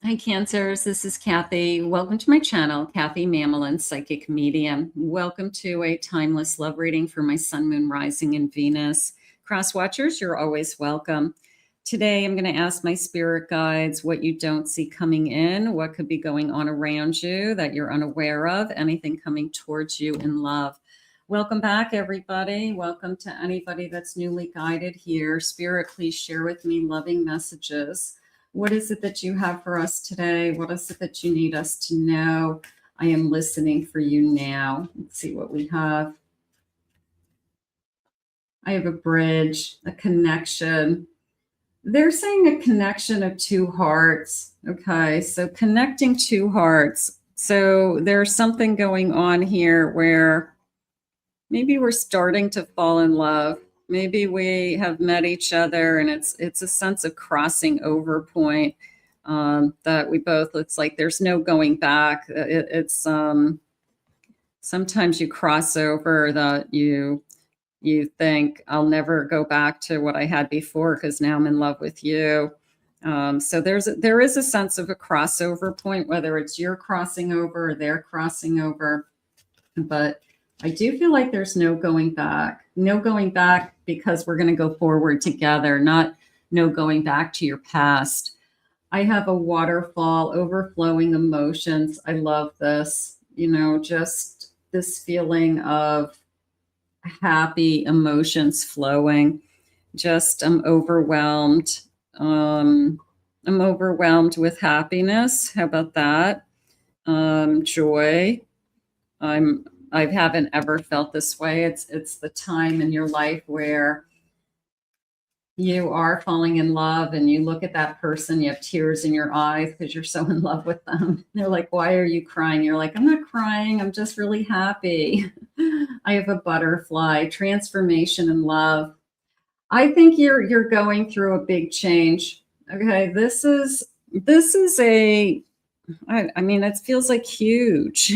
Hi, Cancers. This is Kathy. Welcome to my channel, Kathy Mamolen, Psychic Medium. Welcome to a timeless love reading for my Sun, Moon, Rising, and Venus. Cross watchers, you're always welcome. Today, I'm going to ask my spirit guides what you don't see coming in, what could be going on around you that you're unaware of, anything coming towards you in love. Welcome back, everybody. Welcome to anybody that's newly guided here. Spirit, please share with me loving messages. What is it that you have for us today? What is it that you need us to know? I am listening for you now. Let's see what we have. I have a bridge, a connection. They're saying a connection of two hearts. Okay, so connecting two hearts. So there's something going on here where maybe we're starting to fall in love. Maybe we have met each other and it's a sense of crossing over point that we both, it's like there's no going back. It's sometimes you cross over that you think I'll never go back to what I had before because now I'm in love with you. So there is a sense of a crossover point, whether it's you're crossing over or they're crossing over. But I do feel like there's no going back. No going back because we're going to go forward together, not no going back to your past. I have a waterfall, overflowing emotions. I love this, just this feeling of happy emotions flowing. Just I'm overwhelmed. I'm overwhelmed with happiness. How about that? Joy. I haven't ever felt this way. It's the time in your life where you are falling in love and you look at that person, you have tears in your eyes because you're so in love with them. They're like, "Why are you crying?" You're like, "I'm not crying. I'm just really happy." I have a butterfly, transformation and love. I think you're going through a big change. Okay, this is I mean, it feels like huge,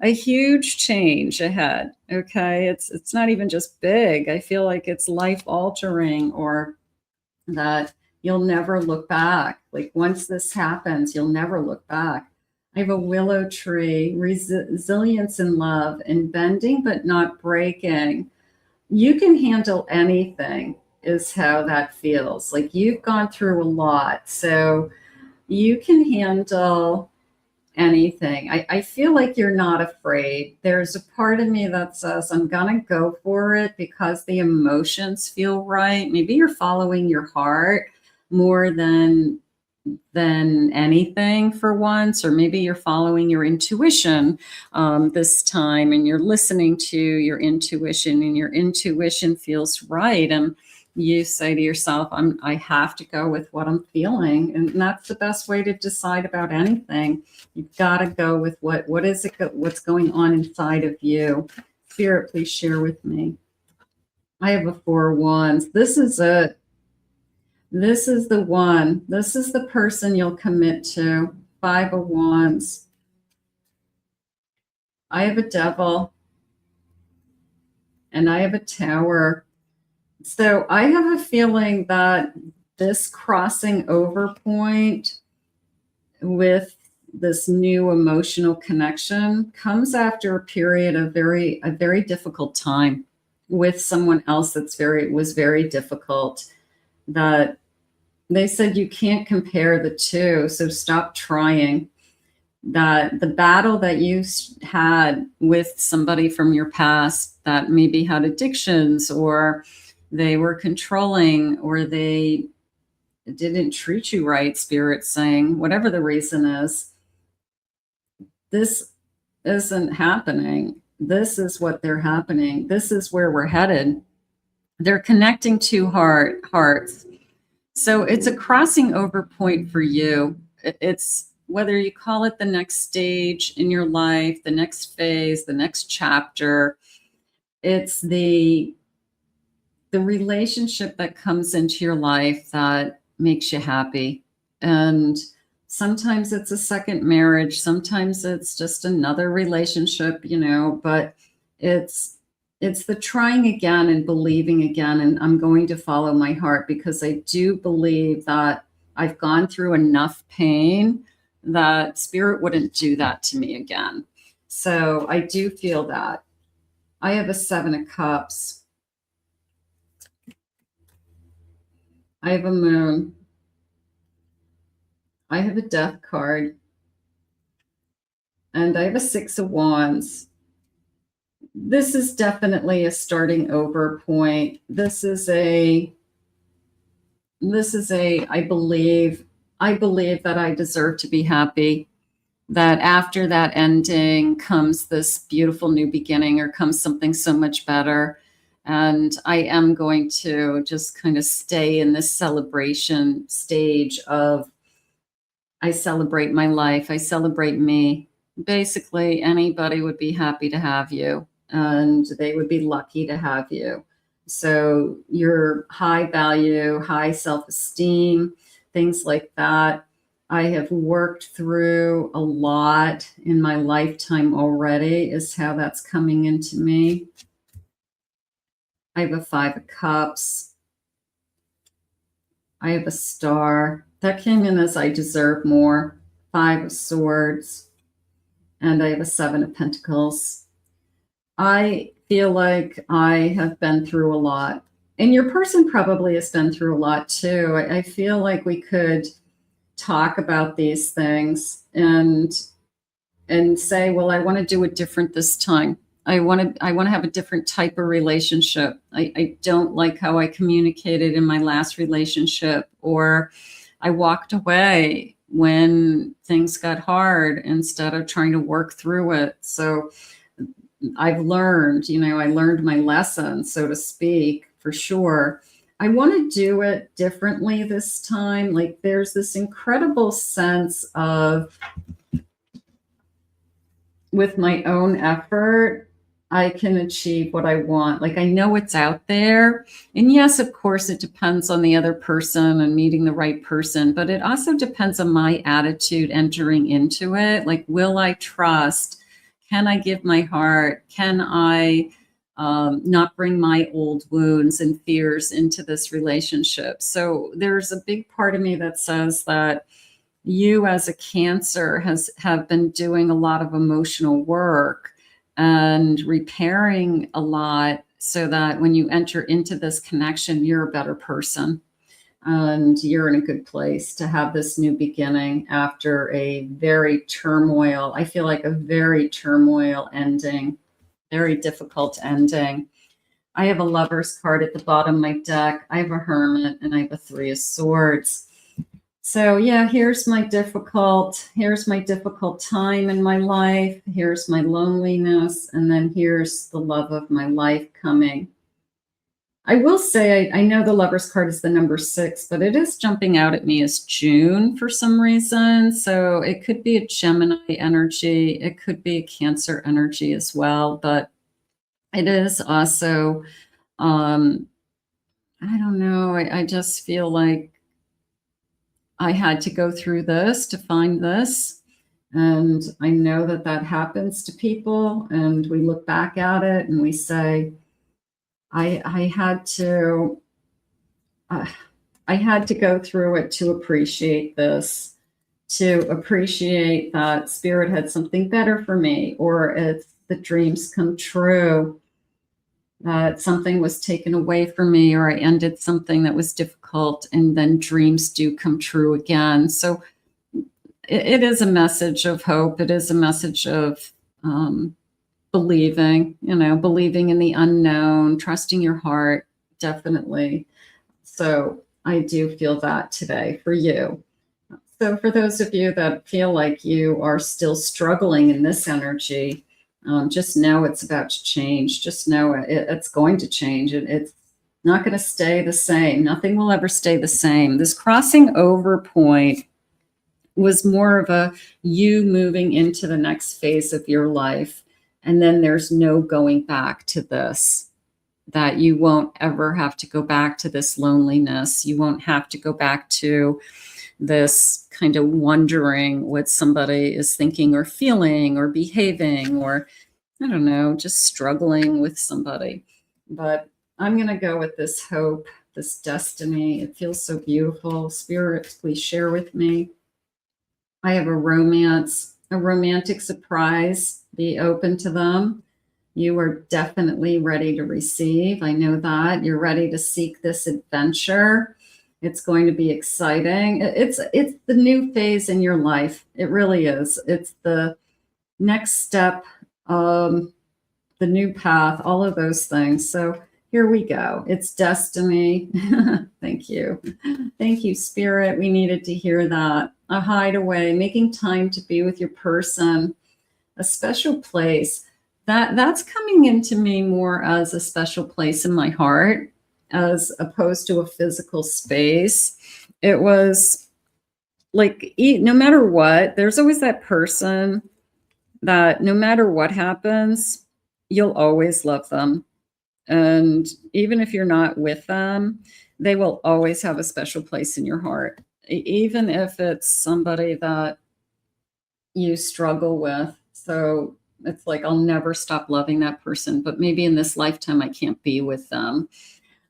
a huge change ahead. Okay, it's not even just big. I feel like it's life altering, or that you'll never look back. Like once this happens, you'll never look back. I have a willow tree, resilience and love, and bending but not breaking. You can handle anything, is how that feels. Like you've gone through a lot, so you can handle anything. I feel like you're not afraid. There's a part of me that says, I'm going to go for it because the emotions feel right. Maybe you're following your heart more than anything for once, or maybe you're following your intuition this time and you're listening to your intuition and your intuition feels right. And you say to yourself, I have to go with what I'm feeling. And that's the best way to decide about anything. You've got to go with what is it, what's going on inside of you. Spirit, please share with me. I have a 4 of Wands. This is it. This is the one. This is the person you'll commit to. 5 of Wands. I have a Devil. And I have a Tower. So I have a feeling that this crossing over point with this new emotional connection comes after a period of a very difficult time with someone else was very difficult. That they said you can't compare the two, so stop trying. That the battle that you had with somebody from your past that maybe had addictions, or they were controlling, or they didn't treat you right, Spirit saying, whatever the reason is, this isn't happening. This is what they're happening. This is where we're headed. They're connecting two hearts. So it's a crossing over point for you. It's whether you call it the next stage in your life, the next phase, the next chapter. It's the relationship that comes into your life that makes you happy. And sometimes it's a second marriage. Sometimes it's just another relationship, but it's the trying again and believing again. And I'm going to follow my heart because I do believe that I've gone through enough pain that spirit wouldn't do that to me again. So I do feel that. I have a 7 of Cups. I have a Moon. I have a Death card. And I have a 6 of Wands. This is definitely a starting over point. This is a, I believe that I deserve to be happy. That after that ending comes this beautiful new beginning, or comes something so much better. And I am going to just kind of stay in this celebration stage of, I celebrate my life, I celebrate me. Basically, anybody would be happy to have you, and they would be lucky to have you. So your high value, high self-esteem, things like that, I have worked through a lot in my lifetime already, is how that's coming into me. I have a 5 of Cups. I have a Star. That came in as I deserve more. 5 of Swords. And I have a 7 of Pentacles. I feel like I have been through a lot. And your person probably has been through a lot too. I feel like we could talk about these things and say, well, I want to do it different this time. I want to have a different type of relationship. I don't like how I communicated in my last relationship, or I walked away when things got hard instead of trying to work through it. So I've learned, I learned my lesson, so to speak, for sure. I want to do it differently this time. Like, there's this incredible sense of, with my own effort, I can achieve what I want. Like, I know it's out there. And yes, of course, it depends on the other person and meeting the right person, but it also depends on my attitude entering into it. Like, will I trust? Can I give my heart? Can I not bring my old wounds and fears into this relationship? So there's a big part of me that says that you as a Cancer have been doing a lot of emotional work and repairing a lot, so that when you enter into this connection, you're a better person and you're in a good place to have this new beginning after a very turmoil. I feel like a very turmoil ending, very difficult ending. I have a Lover's card at the bottom of my deck. I have a Hermit, and I have a 3 of Swords. So yeah, here's my difficult time in my life. Here's my loneliness. And then here's the love of my life coming. I will say, I know the Lover's card is the number 6, but it is jumping out at me as June for some reason. So it could be a Gemini energy. It could be a Cancer energy as well. But it is also, I don't know. I just feel like I had to go through this to find this. And I know that that happens to people. And we look back at it and we say, I had to go through it to appreciate this, to appreciate that spirit had something better for me, or if the dreams come true, that something was taken away from me, or I ended something that was difficult, and then dreams do come true again. So it is a message of hope. It is a message of believing in the unknown, trusting your heart, definitely. So I do feel that today for you. So for those of you that feel like you are still struggling in this energy, just know it's about to change. Just know it's going to change. It's not going to stay the same. Nothing will ever stay the same. This crossing over point was more of a you moving into the next phase of your life. And then there's no going back to this, that you won't ever have to go back to this loneliness. You won't have to go back to this kind of wondering what somebody is thinking or feeling or behaving, or I don't know, just struggling with somebody. But I'm going to go with this hope this destiny. It feels so beautiful. Spirit, please share with me. I have a romantic surprise. Be open to them. You are definitely ready to receive. I know that. You're ready to seek this adventure. It's going to be exciting. It's the new phase in your life. It really is. It's the next step, the new path, all of those things. So here we go. It's destiny. Thank you. Thank you, Spirit. We needed to hear that. A hideaway, making time to be with your person, a special place. That's coming into me more as a special place in my heart as opposed to a physical space. It was like, no matter what, there's always that person that no matter what happens, you'll always love them. And even if you're not with them, they will always have a special place in your heart. Even if it's somebody that you struggle with. So it's like, I'll never stop loving that person, but maybe in this lifetime, I can't be with them.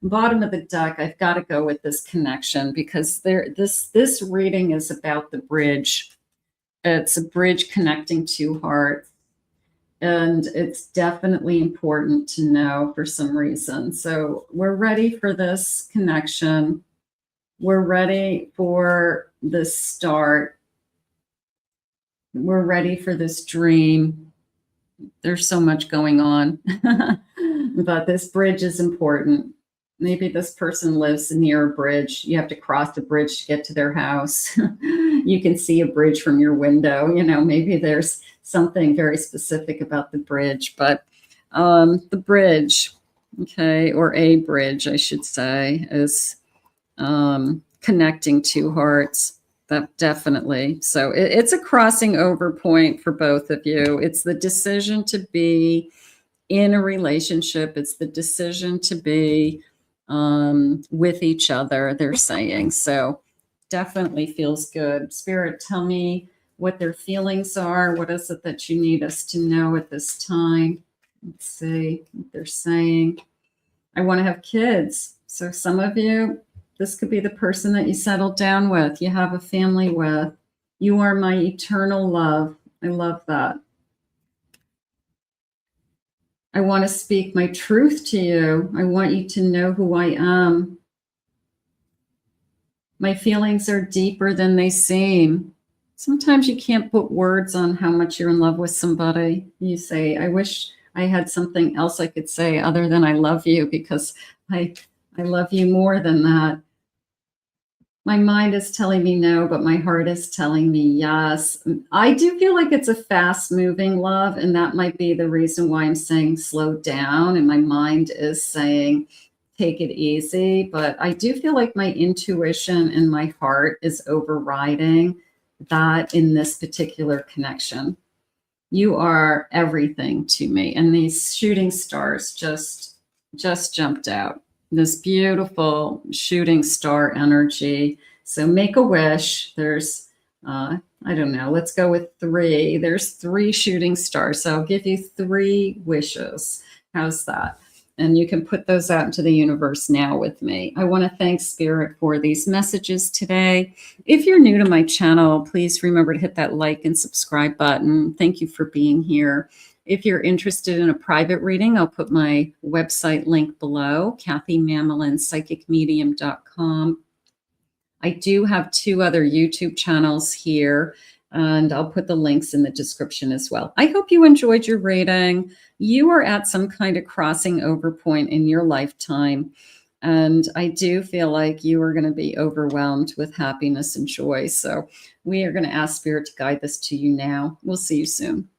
Bottom of the deck, I've got to go with this connection because this reading is about the bridge. It's a bridge connecting two hearts. And it's definitely important to know for some reason. So we're ready for this connection. We're ready for this start. We're ready for this dream. There's so much going on, but this bridge is important. Maybe this person lives near a bridge. You have to cross the bridge to get to their house. You can see a bridge from your window. You know, maybe there's something very specific about the bridge, but the bridge, okay, or a bridge, I should say, is connecting two hearts. That definitely. So it's a crossing over point for both of you. It's the decision to be in a relationship. It's the decision to be with each other, they're saying. So definitely feels good. Spirit, tell me what their feelings are. What is it that you need us to know at this time? Let's see what they're saying. I want to have kids. So some of you, this could be the person that you settled down with, you have a family with. You are my eternal love. I love that. I want to speak my truth to you. I want you to know who I am. My feelings are deeper than they seem. Sometimes you can't put words on how much you're in love with somebody. You say, I wish I had something else I could say other than I love you, because I love you more than that. My mind is telling me no, but my heart is telling me yes. I do feel like it's a fast moving love, and that might be the reason why I'm saying slow down, and my mind is saying take it easy. But I do feel like my intuition and my heart is overriding that in this particular connection. You are everything to me. And these shooting stars just jumped out. This beautiful shooting star energy. So make a wish. There's, I don't know, let's go with 3. There's 3 shooting stars. So I'll give you 3 wishes. How's that? And you can put those out into the universe now with me. I want to thank Spirit for these messages today. If you're new to my channel, please remember to hit that like and subscribe button. Thank you for being here. If you're interested in a private reading, I'll put my website link below, KathyMamolenPsychicMedium.com. I do have 2 other YouTube channels here, and I'll put the links in the description as well. I hope you enjoyed your reading. You are at some kind of crossing over point in your lifetime, and I do feel like you are going to be overwhelmed with happiness and joy. So we are going to ask Spirit to guide this to you now. We'll see you soon.